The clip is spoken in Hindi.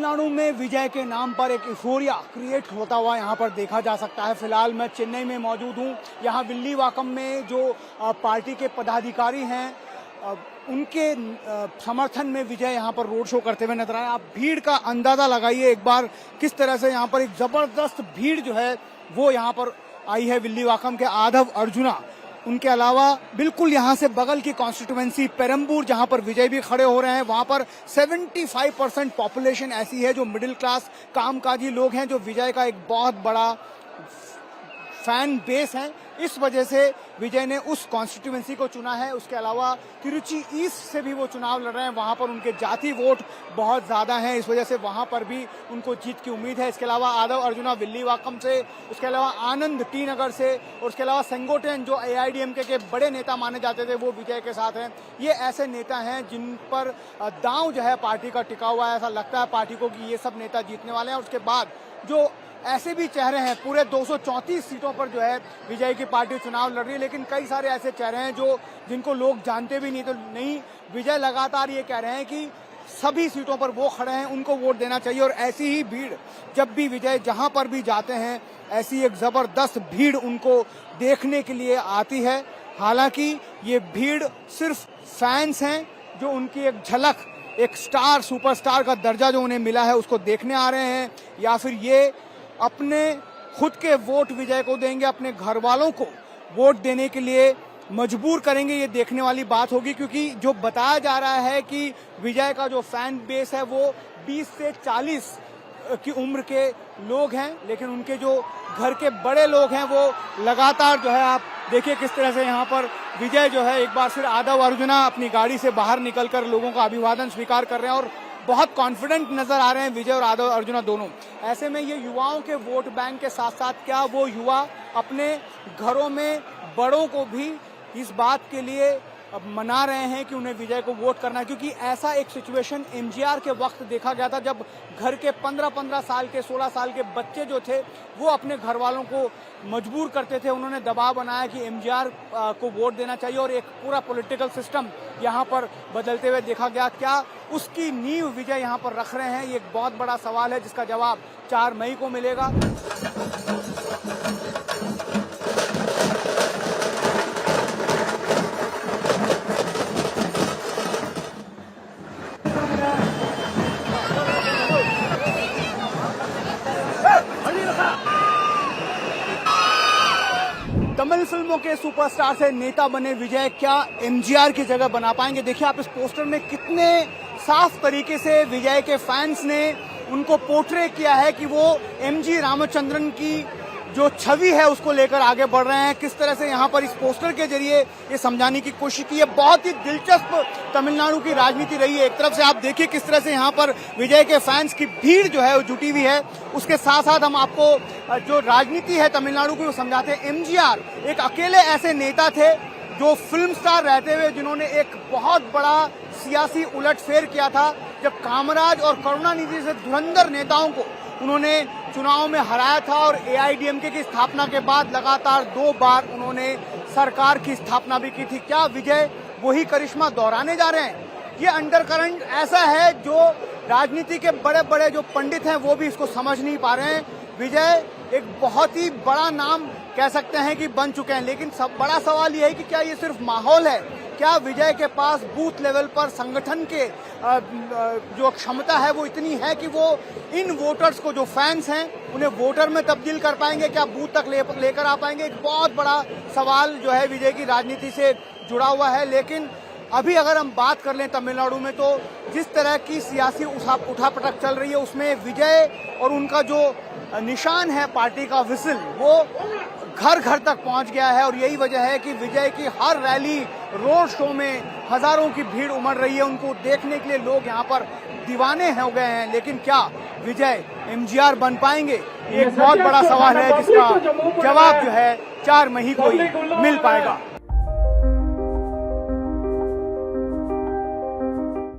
तमिलनाडु में विजय के नाम पर एक यूफोरिया क्रिएट होता हुआ यहाँ पर देखा जा सकता है। फिलहाल मैं चेन्नई में मौजूद हूँ। यहाँ विल्लीवाकम में जो पार्टी के पदाधिकारी हैं उनके समर्थन में विजय यहाँ पर रोड शो करते हुए नजर आए। आप भीड़ का अंदाजा लगाइए एक बार, किस तरह से यहाँ पर एक जबरदस्त भीड़ जो है वो यहाँ पर आई है। विल्लीवाकम के आदव अर्जुना, उनके अलावा बिल्कुल यहाँ से बगल की कॉन्स्टिट्यूएंसी पेरम्बूर जहाँ पर विजय भी खड़े हो रहे हैं, वहाँ पर 75% पॉपुलेशन ऐसी है जो मिडिल क्लास कामकाजी लोग हैं, जो विजय का एक बहुत बड़ा फैन बेस है। इस वजह से विजय ने उस कॉन्स्टिट्यूएंसी को चुना है। उसके अलावा तिरुचि ईस्ट से भी वो चुनाव लड़ रहे हैं, वहां पर उनके जाति वोट बहुत ज्यादा हैं, इस वजह से वहां पर भी उनको जीत की उम्मीद है। इसके अलावा आदव अर्जुना विल्लीवाकम से, उसके अलावा आनंद टी नगर से, और उसके अलावा सेंगोटेन जो AIADMK के बड़े नेता माने जाते थे वो विजय के साथ हैं। ये ऐसे नेता हैं जिन पर दांव जो है पार्टी का टिका हुआ है। ऐसा लगता है पार्टी को कि ये सब नेता जीतने वाले हैं। उसके बाद जो ऐसे भी चेहरे हैं, पूरे 234 सीटों पर जो है विजय की पार्टी चुनाव लड़ रही है, लेकिन कई सारे ऐसे चेहरे हैं जो जिनको लोग जानते भी नहीं। विजय लगातार ये कह रहे हैं कि सभी सीटों पर वो खड़े हैं, उनको वोट देना चाहिए। और ऐसी ही भीड़ जब भी विजय जहां पर भी जाते हैं, ऐसी एक जबरदस्त भीड़ उनको देखने के लिए आती है। हालांकि ये भीड़ सिर्फ फैंस हैं जो उनकी एक झलक, एक स्टार सुपरस्टार का दर्जा जो उन्हें मिला है उसको देखने आ रहे हैं, या फिर ये अपने खुद के वोट विजय को देंगे, अपने घर वालों को वोट देने के लिए मजबूर करेंगे, ये देखने वाली बात होगी। क्योंकि जो बताया जा रहा है कि विजय का जो फैन बेस है वो 20 से 40 की उम्र के लोग हैं, लेकिन उनके जो घर के बड़े लोग हैं वो लगातार जो है, आप देखिए किस तरह से यहाँ पर विजय जो है एक बार फिर आदव अर्जुना अपनी गाड़ी से बाहर निकलकर लोगों का अभिवादन स्वीकार कर रहे हैं और बहुत कॉन्फिडेंट नजर आ रहे हैं विजय और आदव अर्जुना दोनों। ऐसे में ये युवाओं के वोट बैंक के साथ साथ क्या वो युवा अपने घरों में बड़ों को भी इस बात के लिए मना रहे हैं कि उन्हें विजय को वोट करना है। क्योंकि ऐसा एक सिचुएशन MGR के वक्त देखा गया था, जब घर के 15-15 साल के 16 साल के बच्चे जो थे वो अपने घर वालों को मजबूर करते थे। उन्होंने दबाव बनाया कि MGR को वोट देना चाहिए और एक पूरा पॉलिटिकल सिस्टम यहाँ पर बदलते हुए देखा गया। क्या उसकी नींव विजय यहाँ पर रख रहे हैं, ये एक बहुत बड़ा सवाल है जिसका जवाब 4 मई को मिलेगा। तमिल फिल्मों के सुपरस्टार से नेता बने विजय क्या MGR की जगह बना पाएंगे? देखिए आप इस पोस्टर में कितने साफ तरीके से विजय के फैंस ने उनको पोर्ट्रे किया है कि वो MG रामचंद्रन की जो छवि है उसको लेकर आगे बढ़ रहे हैं। किस तरह से यहाँ पर इस पोस्टर के जरिए ये समझाने की कोशिश की है। बहुत ही दिलचस्प तमिलनाडु की राजनीति रही है। एक तरफ से आप देखिए किस तरह से यहाँ पर विजय के फैंस की भीड़ जो है वो जुटी हुई है, उसके साथ साथ हम आपको जो राजनीति है तमिलनाडु की वो समझाते हैं। MGR एक अकेले ऐसे नेता थे जो फिल्म स्टार रहते हुए जिन्होंने एक बहुत बड़ा सियासी उलटफेर किया था, जब कामराज और करुणानिधि से धुरंधर नेताओं को उन्होंने चुनाव में हराया था। और AIADMK की स्थापना के बाद लगातार 2 बार उन्होंने सरकार की स्थापना भी की थी। क्या विजय वही करिश्मा दोहराने जा रहे हैं? ये अंडरकरंट ऐसा है जो राजनीति के बड़े बड़े जो पंडित हैं वो भी इसको समझ नहीं पा रहे हैं। विजय एक बहुत ही बड़ा नाम कह सकते हैं कि बन चुके हैं, लेकिन बड़ा सवाल ये है कि क्या ये सिर्फ माहौल है? क्या विजय के पास बूथ लेवल पर संगठन के जो क्षमता है वो इतनी है कि वो इन वोटर्स को, जो फैंस हैं, उन्हें वोटर में तब्दील कर पाएंगे? क्या बूथ तक लेकर आ पाएंगे? एक बहुत बड़ा सवाल जो है विजय की राजनीति से जुड़ा हुआ है। लेकिन अभी अगर हम बात कर लें तमिलनाडु में, तो जिस तरह की सियासी उठापटक चल रही है उसमें विजय और उनका जो निशान है पार्टी का विसिल, वो घर घर तक पहुंच गया है। और यही वजह है कि विजय की हर रैली, रोड शो में हजारों की भीड़ उमड़ रही है। उनको देखने के लिए लोग यहाँ पर दीवाने हो गए हैं। लेकिन क्या विजय MGR बन पाएंगे? ये एक बहुत बड़ा सवाल है जिसका जवाब जो है 4 मई को ही मिल पाएगा।